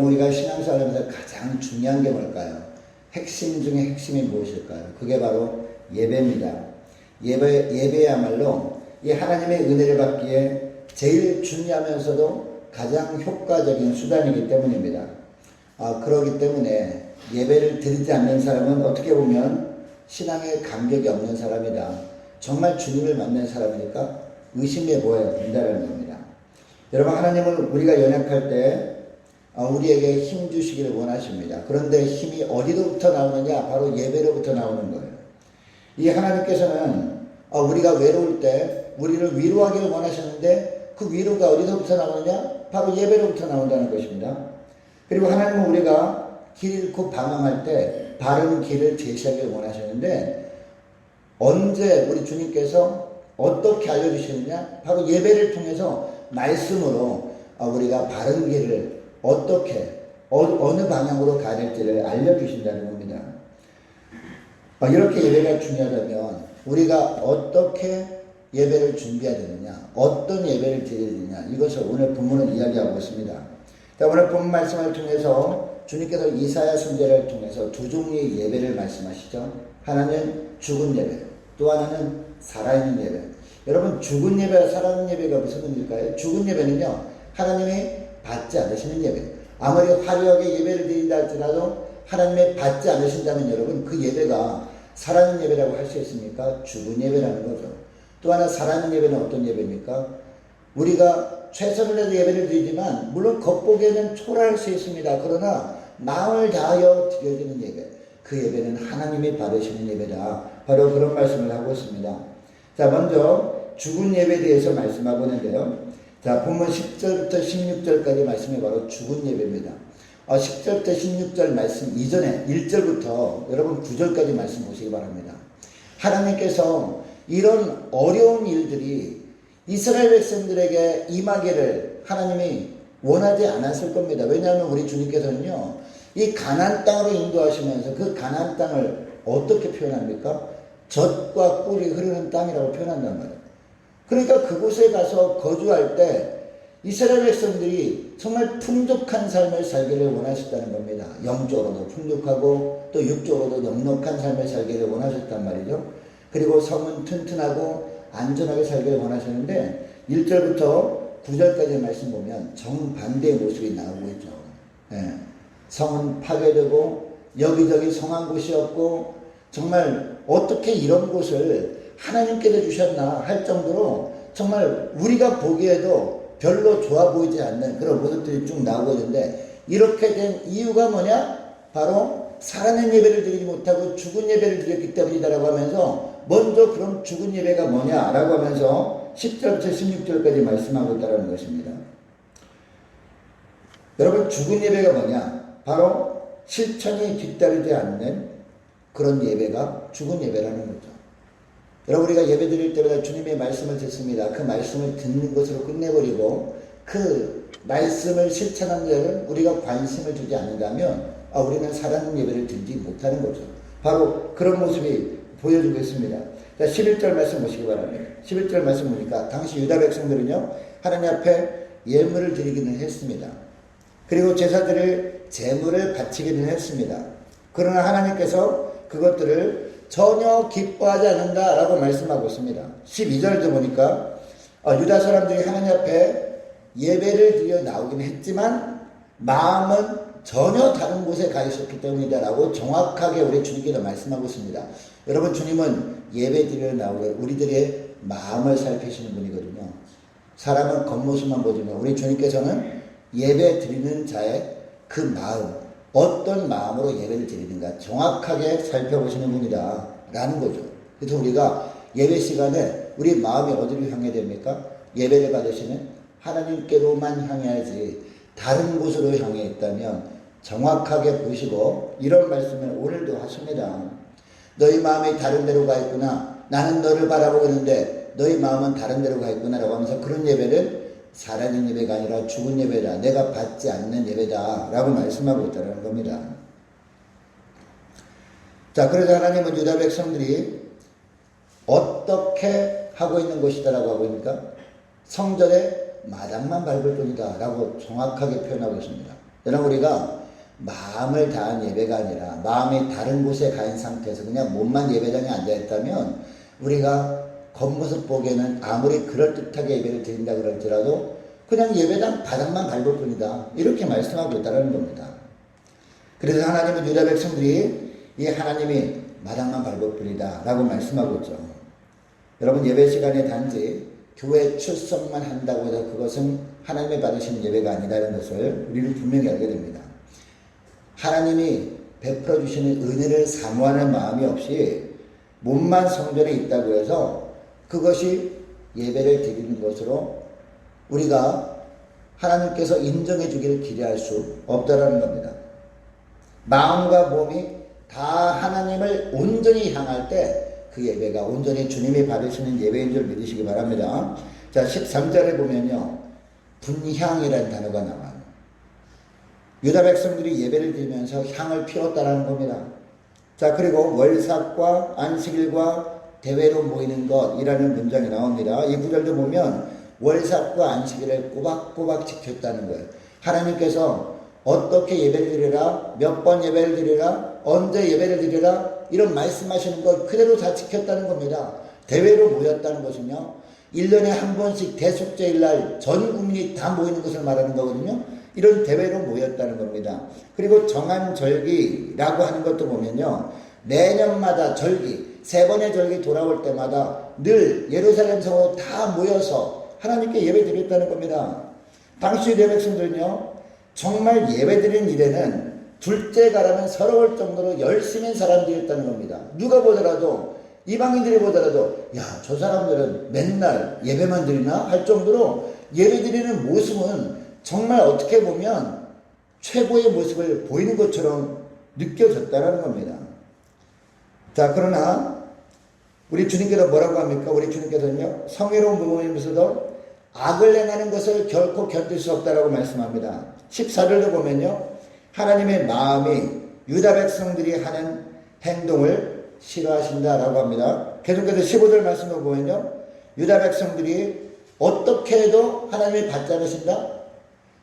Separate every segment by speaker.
Speaker 1: 우리가 신앙생활하면서 가장 중요한 게 뭘까요? 핵심 중에 핵심이 무엇일까요? 그게 바로 예배입니다. 예배야말로 이 하나님의 은혜를 받기에 제일 중요하면서도 가장 효과적인 수단이기 때문입니다. 그렇기 때문에 예배를 드리지 않는 사람은 어떻게 보면 신앙에 감격이 없는 사람이다. 정말 주님을 만난 사람이니까 의심해 보아야 된다는 겁니다. 여러분, 하나님은 우리가 연약할 때 우리에게 힘 주시기를 원하십니다. 그런데 힘이 어디로부터 나오느냐? 바로 예배로부터 나오는 거예요. 이 하나님께서는 우리가 외로울 때 우리를 위로하기를 원하셨는데 그 위로가 어디서부터 나오느냐? 바로 예배로부터 나온다는 것입니다. 그리고 하나님은 우리가 길 잃고 방황할 때 바른 길을 제시하기를 원하셨는데 언제 우리 주님께서 어떻게 알려주시느냐? 바로 예배를 통해서 말씀으로 우리가 바른 길을 어떻게 어느 방향으로 가야 될지를 알려주신다는 겁니다. 이렇게 예배가 중요하다면 우리가 어떻게 예배를 준비해야 되느냐, 어떤 예배를 드려야 되느냐, 이것을 오늘 본문은 이야기하고 있습니다. 오늘 본 말씀을 통해서 주님께서 이사야 선지자를 통해서 두 종류의 예배를 말씀하시죠. 하나는 죽은 예배, 또 하나는 살아있는 예배. 여러분, 죽은 예배와 살아있는 예배가 무슨 의미일까요? 죽은 예배는요, 하나님이 받지 않으시는 예배. 아무리 화려하게 예배를 드린다 할지라도 하나님의 받지 않으신다면 여러분, 그 예배가 살아있는 예배라고 할 수 있습니까? 죽은 예배라는 거죠. 또 하나 살아있는 예배는 어떤 예배입니까? 우리가 최선을 다해서 예배를 드리지만 물론 겉보기에는 초라할 수 있습니다. 그러나 마음을 다하여 드려지는 예배, 그 예배는 하나님이 받으시는 예배다. 바로 그런 말씀을 하고 있습니다. 자, 먼저 죽은 예배에 대해서 말씀하고 있는데요. 자, 본문 10절부터 16절까지 말씀이 바로 죽은 예배입니다. 10절부터 16절 말씀 이전에 1절부터 여러분 9절까지 말씀 보시기 바랍니다. 하나님께서 이런 어려운 일들이 이스라엘 백성들에게 임하기를 하나님이 원하지 않았을 겁니다. 왜냐하면 우리 주님께서는요, 이 가나안 땅으로 인도하시면서 그 가나안 땅을 어떻게 표현합니까? 젖과 꿀이 흐르는 땅이라고 표현한단 말이에요. 그러니까 그곳에 가서 거주할 때 이스라엘 백성들이 정말 풍족한 삶을 살기를 원하셨다는 겁니다. 영적으로도 풍족하고 또 육적으로도 넉넉한 삶을 살기를 원하셨단 말이죠. 그리고 성은 튼튼하고 안전하게 살기를 원하셨는데 1절부터 9절까지 말씀 보면 정반대의 모습이 나오고 있죠. 성은 파괴되고 여기저기 성한 곳이 없고 정말 어떻게 이런 곳을 하나님께서 주셨나 할 정도로 정말 우리가 보기에도 별로 좋아 보이지 않는 그런 모습들이 쭉 나오고 있는데 이렇게 된 이유가 뭐냐? 바로 살아낸 예배를 드리지 못하고 죽은 예배를 드렸기 때문이다라고 하면서 먼저 그럼 죽은 예배가 뭐냐라고 하면서 10절부터 16절까지 말씀하고 있다는 것입니다. 여러분, 죽은 예배가 뭐냐? 바로 실천이 뒤따르지 않는 그런 예배가 죽은 예배라는 거죠. 여러분, 우리가 예배 드릴 때마다 주님의 말씀을 듣습니다. 그 말씀을 듣는 것으로 끝내버리고 그 말씀을 실천하는 데는 우리가 관심을 주지 않는다면 우리는 살아있는 예배를 드리지 못하는 거죠. 바로 그런 모습이 보여주고 있습니다. 자, 11절 말씀 보시기 바랍니다. 11절 말씀 보니까 당시 유다 백성들은요, 하나님 앞에 예물을 드리기는 했습니다. 그리고 제사들을 제물을 바치기는 했습니다. 그러나 하나님께서 그것들을 전혀 기뻐하지 않는다라고 말씀하고 있습니다. 12절도 보니까 유다 사람들이 하나님 앞에 예배를 드려 나오긴 했지만 마음은 전혀 다른 곳에 가 있었기 때문이다라고 정확하게 우리 주님께서 말씀하고 있습니다. 여러분, 주님은 예배 드려 나오고 우리들의 마음을 살피시는 분이거든요. 사람은 겉모습만 보지만 우리 주님께서는 예배 드리는 자의 그 마음, 어떤 마음으로 예배를 드리는가 정확하게 살펴보시는 분이다 라는 거죠. 그래서 우리가 예배 시간에 우리 마음이 어디로 향해야 됩니까? 예배를 받으시는 하나님께로만 향해야지 다른 곳으로 향해 있다면 정확하게 보시고 이런 말씀을 오늘도 하십니다. 너희 마음이 다른 데로 가 있구나. 나는 너를 바라보고 있는데 너희 마음은 다른 데로 가 있구나 라고 하면서 그런 예배를 살아있는 예배가 아니라 죽은 예배다. 내가 받지 않는 예배다. 라고 말씀하고 있다는 겁니다. 자, 그래서 하나님은 유다 백성들이 어떻게 하고 있는 것이다 라고 하고 있습니까? 성전의 마당만 밟을 뿐이다 라고 정확하게 표현하고 있습니다. 여러분 우리가 마음을 다한 예배가 아니라 마음이 다른 곳에 가 있는 상태에서 그냥 몸만 예배당에 앉아있다면 우리가 겉모습 보기에는 아무리 그럴듯하게 예배를 드린다 그럴지라도 그냥 예배당 바닥만 밟을 뿐이다. 이렇게 말씀하고 있다는 겁니다. 그래서 하나님은 유다 백성들이 이 하나님이 바닥만 밟을 뿐이다 라고 말씀하고 있죠. 여러분 예배 시간에 단지 교회 출석만 한다고 해서 그것은 하나님이 받으시는 예배가 아니라는 것을 우리는 분명히 알게 됩니다. 하나님이 베풀어 주시는 은혜를 사모하는 마음이 없이 몸만 성전에 있다고 해서 그것이 예배를 드리는 것으로 우리가 하나님께서 인정해 주기를 기대할 수 없다라는 겁니다. 마음과 몸이 다 하나님을 온전히 향할 때 그 예배가 온전히 주님이 받으시는 예배인 줄 믿으시기 바랍니다. 자, 13절에 보면요. 분향이라는 단어가 나와요. 유다 백성들이 예배를 드리면서 향을 피웠다라는 겁니다. 자, 그리고 월삭과 안식일과 대회로 모이는 것이라는 문장이 나옵니다. 이 구절도 보면 월삭과 안식일을 꼬박꼬박 지켰다는 거예요. 하나님께서 어떻게 예배를 드리라, 몇 번 예배를 드리라, 언제 예배를 드리라 이런 말씀하시는 걸 그대로 다 지켰다는 겁니다. 대회로 모였다는 것은요. 1년에 한 번씩 대속제일날 전 국민이 다 모이는 것을 말하는 거거든요. 이런 대회로 모였다는 겁니다. 그리고 정한 절기라고 하는 것도 보면요. 매년마다 절기, 3번의 절기 돌아올 때마다 늘 예루살렘 성으로 다 모여서 하나님께 예배 드렸다는 겁니다. 당시 유대 백성들은요. 정말 예배 드리는 일에는 둘째 가라면 서러울 정도로 열심인 사람들이었다는 겁니다. 누가 보더라도 이방인들이 보더라도 야, 저 사람들은 맨날 예배만 드리나 할 정도로 예배 드리는 모습은 정말 어떻게 보면 최고의 모습을 보이는 것처럼 느껴졌다는 겁니다. 자, 그러나 우리 주님께서 뭐라고 합니까? 우리 주님께서는요. 성의로운 부모이면서도 악을 행하는 것을 결코 견딜 수 없다라고 말씀합니다. 14절도 보면요. 하나님의 마음이 유다 백성들이 하는 행동을 싫어하신다라고 합니다. 계속해서 15절 말씀을 보면요. 유다 백성들이 어떻게 해도 하나님이 받지 않으신다?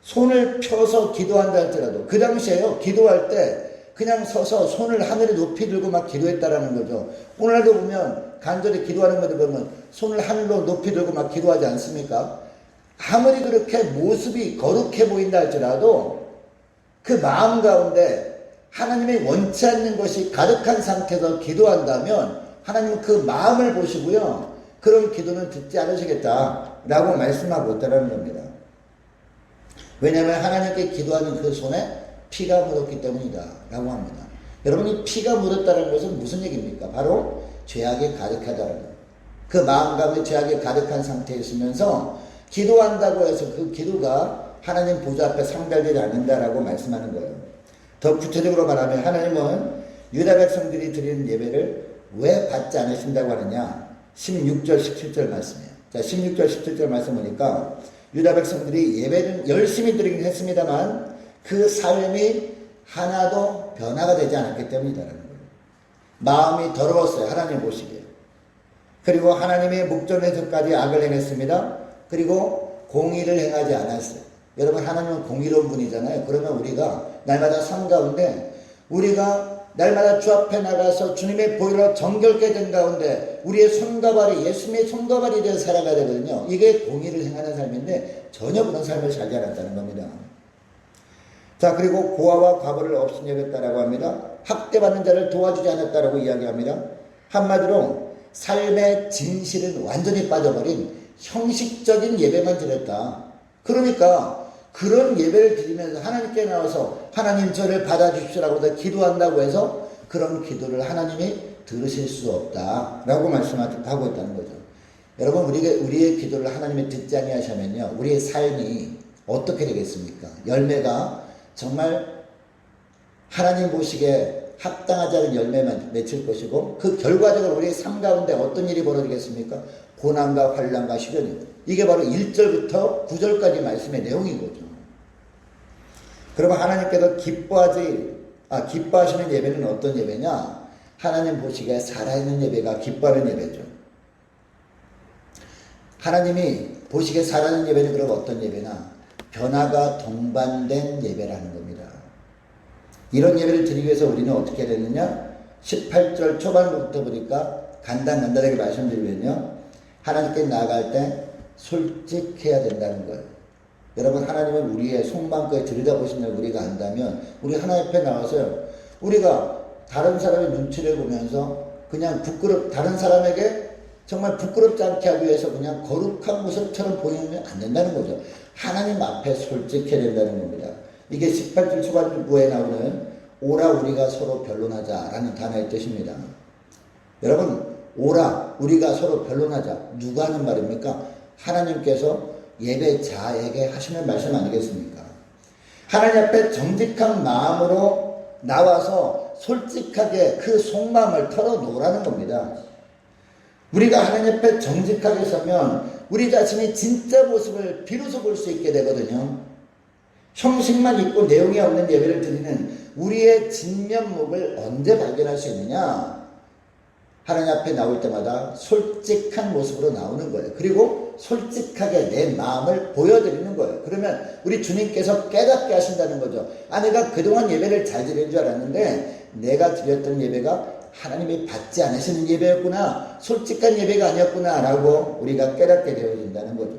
Speaker 1: 손을 펴서 기도한다 할지라도 그 당시에요. 기도할 때 그냥 서서 손을 하늘에 높이 들고 막 기도했다라는 거죠. 오늘날도 보면 간절히 기도하는 분들 보면 손을 하늘로 높이 들고 막 기도하지 않습니까? 아무리 그렇게 모습이 거룩해 보인다 할지라도 그 마음 가운데 하나님이 원치 않는 것이 가득한 상태에서 기도한다면 하나님은 그 마음을 보시고요. 그런 기도는 듣지 않으시겠다라고 말씀하고 있다는 겁니다. 왜냐하면 하나님께 기도하는 그 손에 피가 묻었기 때문이다 라고 합니다. 여러분이 피가 묻었다는 것은 무슨 얘기입니까? 바로 죄악에 가득하다는 것. 그 마음 가운데 죄악에 가득한 상태에 있으면서 기도한다고 해서 그 기도가 하나님 보좌 앞에 상달되지 않는다라고 말씀하는 거예요. 더 구체적으로 말하면 하나님은 유다 백성들이 드리는 예배를 왜 받지 않으신다고 하느냐? 16절 17절 말씀이에요. 자, 16절 17절 말씀 보니까 유다 백성들이 예배를 열심히 드리긴 했습니다만 그 삶이 하나도 변화가 되지 않았기 때문이다라는 거예요. 마음이 더러웠어요. 하나님 보시기에. 그리고 하나님의 목전에서까지 악을 행했습니다. 그리고 공의를 행하지 않았어요. 여러분 하나님은 공의로운 분이잖아요. 그러면 우리가 날마다 삶 가운데 우리가 날마다 주 앞에 나가서 주님의 보혈로 정결케 된 가운데 우리의 손과 발이 예수님의 손과 발이 되어 살아가야 되거든요. 이게 공의를 행하는 삶인데 전혀 그런 삶을 살지 않았다는 겁니다. 자, 그리고 고아와 과부를 없인 여겼다라고 합니다. 학대받는 자를 도와주지 않았다라고 이야기합니다. 한마디로 삶의 진실은 완전히 빠져버린 형식적인 예배만 드렸다. 그러니까 그런 예배를 드리면서 하나님께 나와서 하나님 저를 받아주십시오라고 기도한다고 해서 그런 기도를 하나님이 들으실 수 없다라고 말씀하고 있다는 거죠. 여러분 우리의 기도를 하나님이 듣지 아니하시면요. 우리의 삶이 어떻게 되겠습니까? 열매가 정말 하나님 보시기에 합당하지 않은 열매만 맺힐 것이고 그 결과적으로 우리의 삶 가운데 어떤 일이 벌어지겠습니까? 고난과 환난과 시련이고 이게 바로 1절부터 9절까지 말씀의 내용인 거죠. 그러면 하나님께서 기뻐하시는 예배는 어떤 예배냐? 하나님 보시기에 살아있는 예배가 기뻐하는 예배죠. 하나님이 보시기에 살아있는 예배는 그럼 어떤 예배나 변화가 동반된 예배라는 겁니다. 이런 예배를 드리기 위해서 우리는 어떻게 해야 되느냐? 18절 초반부터 보니까 간단하게 말씀드리면요. 하나님께 나아갈 때 솔직해야 된다는 거예요. 여러분, 하나님은 우리의 속마음까지 들여다보신다고 우리가 안다면 우리 하나님 앞에 나와서요. 우리가 다른 사람의 눈치를 보면서 그냥 다른 사람에게 정말 부끄럽지 않게 하기 위해서 그냥 거룩한 모습처럼 보이면 안 된다는 거죠. 하나님 앞에 솔직해야 된다는 겁니다. 이게 18절 초반부에 나오는 오라 우리가 서로 변론하자라는 단어의 뜻입니다. 여러분, 오라 우리가 서로 변론하자. 누가 하는 말입니까? 하나님께서 예배자에게 하시는 말씀 아니겠습니까? 하나님 앞에 정직한 마음으로 나와서 솔직하게 그 속마음을 털어놓으라는 겁니다. 우리가 하나님 앞에 정직하게 서면 우리 자신이 진짜 모습을 비로소 볼 수 있게 되거든요. 형식만 있고 내용이 없는 예배를 드리는 우리의 진면목을 언제 발견할 수 있느냐? 하나님 앞에 나올 때마다 솔직한 모습으로 나오는 거예요. 그리고 솔직하게 내 마음을 보여드리는 거예요. 그러면 우리 주님께서 깨닫게 하신다는 거죠. 내가 그동안 예배를 잘 드린 줄 알았는데 내가 드렸던 예배가 하나님이 받지 않으시는 예배였구나. 솔직한 예배가 아니었구나 라고 우리가 깨닫게 되어진다는 거죠.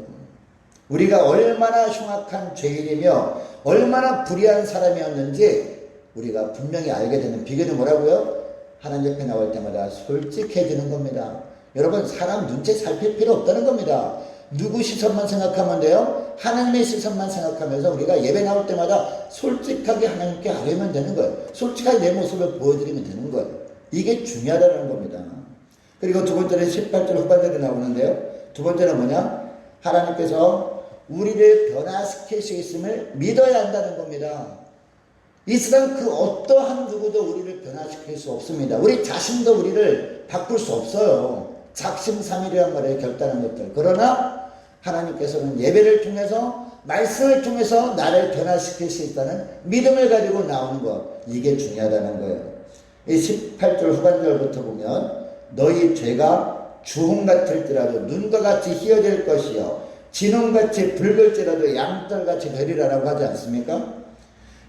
Speaker 1: 우리가 얼마나 흉악한 죄인이며 얼마나 불의한 사람이었는지 우리가 분명히 알게 되는 비결이 뭐라고요? 하나님 옆에 나올 때마다 솔직해지는 겁니다. 여러분, 사람 눈치 살필 필요 없다는 겁니다. 누구 시선만 생각하면 돼요? 하나님의 시선만 생각하면서 우리가 예배 나올 때마다 솔직하게 하나님께 아뢰면 되는 거예요. 솔직하게 내 모습을 보여드리면 되는 거예요. 이게 중요하다는 겁니다. 그리고 두 번째는 18절 후반절에 나오는데요. 두 번째는 뭐냐? 하나님께서 우리를 변화시킬 수 있음을 믿어야 한다는 겁니다. 이 세상 그 어떠한 누구도 우리를 변화시킬 수 없습니다. 우리 자신도 우리를 바꿀 수 없어요. 작심삼일이란 말에 결단한 것들. 그러나 하나님께서는 예배를 통해서 말씀을 통해서 나를 변화시킬 수 있다는 믿음을 가지고 나오는 것. 이게 중요하다는 거예요. 이 18절 후반절부터 보면 너희 죄가 주홍 같을지라도 눈과 같이 희어질 것이요 진홍같이 붉을지라도 양털같이 되리라라고 하지 않습니까?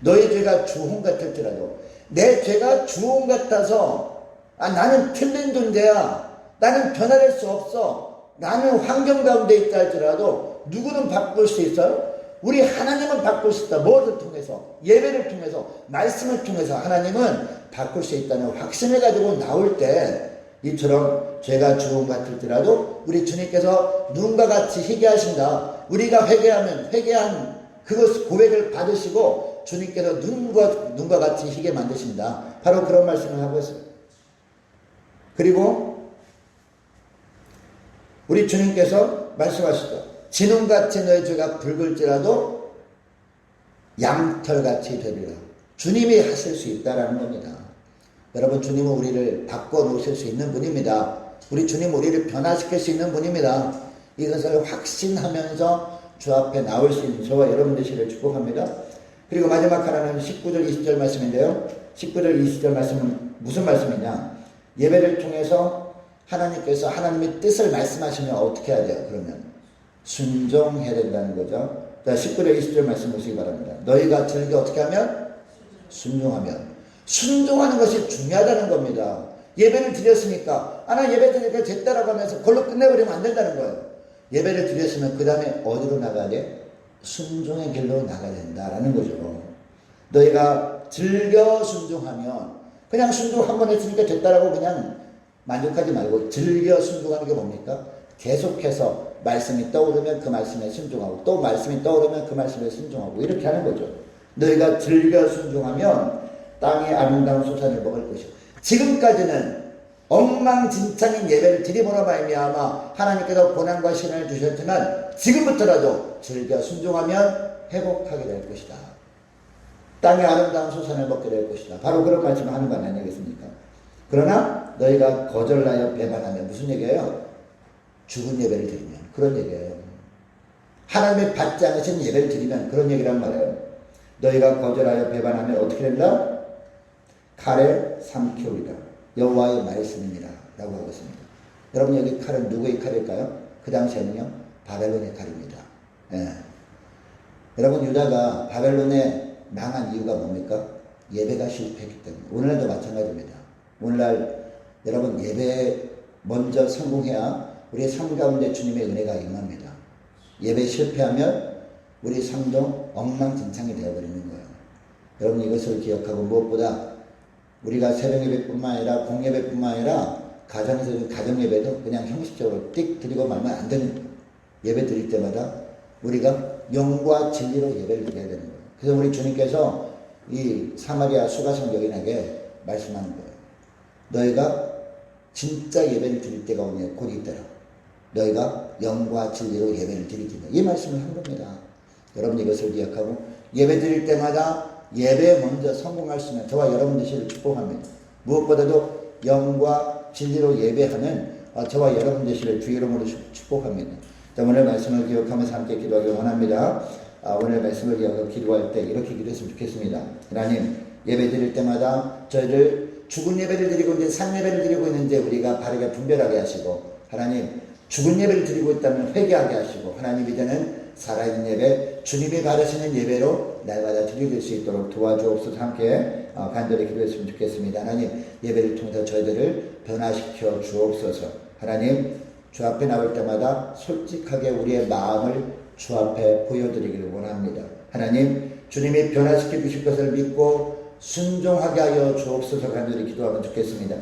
Speaker 1: 너희 죄가 주홍 같을지라도 내 죄가 주홍 같아서 나는 틀린 존재야. 나는 변화될 수 없어. 나는 환경 가운데 있다 할지라도 누구는 바꿀 수 있어요? 우리 하나님은 바꿀 수 있다. 무엇을 통해서? 예배를 통해서, 말씀을 통해서 하나님은 바꿀 수 있다는 확신을 가지고 나올 때 이처럼 죄가 주홍 같을지라도 우리 주님께서 눈과 같이 희게 하신다. 우리가 회개하면 회개한 그것 고백을 받으시고 주님께서 눈과 같이 희게 만드신다. 바로 그런 말씀을 하고 있습니다. 그리고 우리 주님께서 말씀하시죠. 진홍같이 너희 죄가 붉을지라도 양털같이 되리라. 주님이 하실 수 있다라는 겁니다. 여러분, 주님은 우리를 바꿔놓으실 수 있는 분입니다. 우리 주님은 우리를 변화시킬 수 있는 분입니다. 이것을 확신하면서 주 앞에 나올 수 있는 저와 여러분 되시기를 축복합니다. 그리고 마지막 하나는 19절 20절 말씀인데요. 19절 20절 말씀은 무슨 말씀이냐? 예배를 통해서 하나님께서 하나님의 뜻을 말씀하시면 어떻게 해야 돼요? 그러면 순종해야 된다는 거죠. 자, 19절 20절 말씀 보시기 바랍니다. 너희가 즐겨 어떻게 하면? 순종하면. 순종하는 것이 중요하다는 겁니다. 예배를 드렸으니까 나 예배 드리니까 됐다라고 하면서 그걸로 끝내버리면 안 된다는 거예요. 예배를 드렸으면 그 다음에 어디로 나가야 돼? 순종의 길로 나가야 된다라는 거죠. 너희가 즐겨 순종하면 그냥 순종 한 번 했으니까 됐다라고 그냥 만족하지 말고 즐겨 순종하는 게 뭡니까? 계속해서 말씀이 떠오르면 그 말씀에 순종하고 또 말씀이 떠오르면 그 말씀에 순종하고 이렇게 하는 거죠. 너희가 즐겨 순종하면 땅의 아름다운 소산을 먹을 것이고 지금까지는 엉망진창인 예배를 드림으로 말미암아 하나님께서 고난과 시련을 주셨지만 지금부터라도 즐겨 순종하면 회복하게 될 것이다. 땅의 아름다운 소산을 먹게 될 것이다. 바로 그런 말씀을 하는 거 아니겠습니까? 그러나 너희가 거절하여 배반하면 무슨 얘기예요? 죽은 예배를 드리면 그런 얘기예요. 하나님이 받지 않으신 예배를 드리면 그런 얘기란 말이에요. 너희가 거절하여 배반하면 어떻게 된다? 칼에 삼키우리라. 여호와의 말씀이니라 라고 하고 있습니다. 여러분, 여기 칼은 누구의 칼일까요? 그 당시에는요 바벨론의 칼입니다. 예. 여러분, 유다가 바벨론에 망한 이유가 뭡니까? 예배가 실패했기 때문에. 오늘날도 마찬가지입니다. 오늘날 여러분 예배 먼저 성공해야 우리의 삶 가운데 주님의 은혜가 임합니다. 예배 실패하면 우리 삶도 엉망진창이 되어버리는 거예요. 여러분 이것을 기억하고 무엇보다 우리가 새벽 예배뿐만 아니라 공예배뿐만 아니라 가정에서 가정 예배도 그냥 형식적으로 띡 드리고 말면 안 되는 거예요. 예배 드릴 때마다 우리가 영과 진리로 예배를 드려야 되는 거예요. 그래서 우리 주님께서 이 사마리아 수가성 여인에게 말씀하는 거예요. 너희가 진짜 예배를 드릴 때가 오니 곧 있더라. 너희가 영과 진리로 예배를 드리기다. 이 말씀을 한 겁니다. 여러분 이것을 기억하고 예배 드릴 때마다 예배에 먼저 성공할 수 있는 저와 여러분 되시기를 축복합니다. 무엇보다도 영과 진리로 예배하는 저와 여러분 되시기를 주의 이름으로 축복합니다. 자, 오늘 말씀을 기억하면서 함께 기도하기 원합니다. 오늘 말씀을 기억하고 기도할 때 이렇게 기도했으면 좋겠습니다. 하나님 예배 드릴 때마다 저희를 죽은 예배를 드리고 이제 산 예배를 드리고 있는데 우리가 바르게 분별하게 하시고 하나님 죽은 예배를 드리고 있다면 회개하게 하시고 하나님 이제는 살아있는 예배 주님이 바라시는 예배로 날마다 드릴 수 있도록 도와주옵소서. 함께 간절히 기도했으면 좋겠습니다. 하나님 예배를 통해서 저희들을 변화시켜 주옵소서. 하나님 주 앞에 나올 때마다 솔직하게 우리의 마음을 주 앞에 보여드리기를 원합니다. 하나님 주님이 변화시켜 주실 것을 믿고 순종하게 하여 주옵소서. 간절히 기도하면 좋겠습니다.